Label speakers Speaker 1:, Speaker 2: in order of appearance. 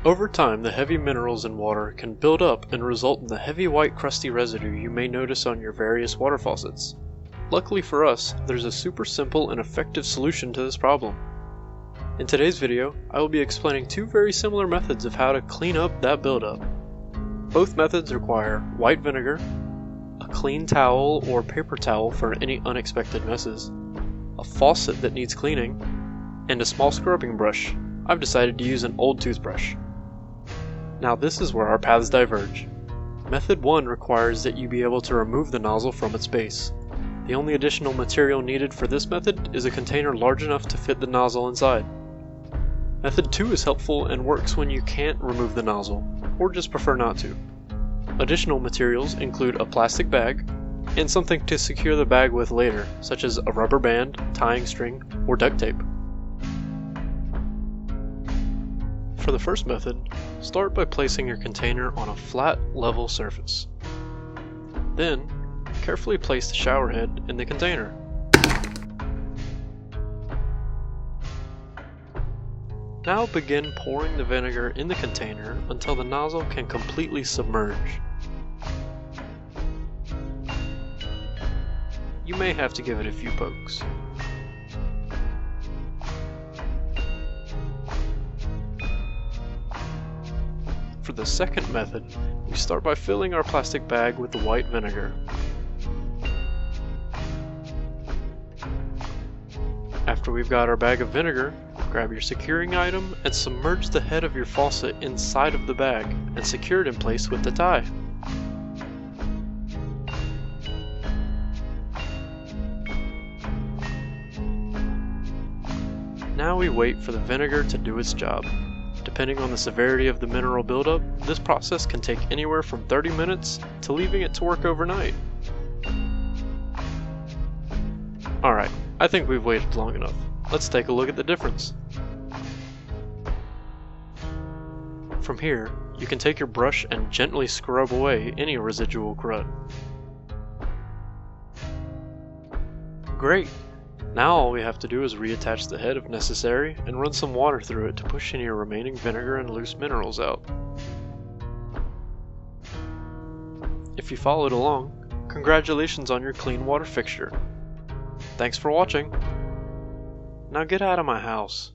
Speaker 1: Over time, the heavy minerals in water can build up and result in the heavy white crusty residue you may notice on your various water faucets. Luckily for us, there's a super simple and effective solution to this problem. In today's video, I will be explaining two very similar methods of how to clean up that buildup. Both methods require white vinegar, a clean towel or paper towel for any unexpected messes, a faucet that needs cleaning, and a small scrubbing brush. I've decided to use an old toothbrush. Now this is where our paths diverge. Method 1 requires that you be able to remove the nozzle from its base. The only additional material needed for this method is a container large enough to fit the nozzle inside. Method 2 is helpful and works when you can't remove the nozzle, or just prefer not to. Additional materials include a plastic bag, and something to secure the bag with later, such as a rubber band, tying string, or duct tape. For the first method, start by placing your container on a flat, level surface. Then, carefully place the shower head in the container. Now begin pouring the vinegar in the container until the nozzle can completely submerge. You may have to give it a few pokes. For the second method, we start by filling our plastic bag with the white vinegar. After we've got our bag of vinegar, grab your securing item and submerge the head of your faucet inside of the bag and secure it in place with the tie. Now we wait for the vinegar to do its job. Depending on the severity of the mineral buildup, this process can take anywhere from 30 minutes to leaving it to work overnight. Alright, I think we've waited long enough. Let's take a look at the difference. From here, you can take your brush and gently scrub away any residual crud. Great! Now all we have to do is reattach the head if necessary and run some water through it to push any remaining vinegar and loose minerals out. If you followed along, congratulations on your clean water fixture. Thanks for watching. Now get out of my house.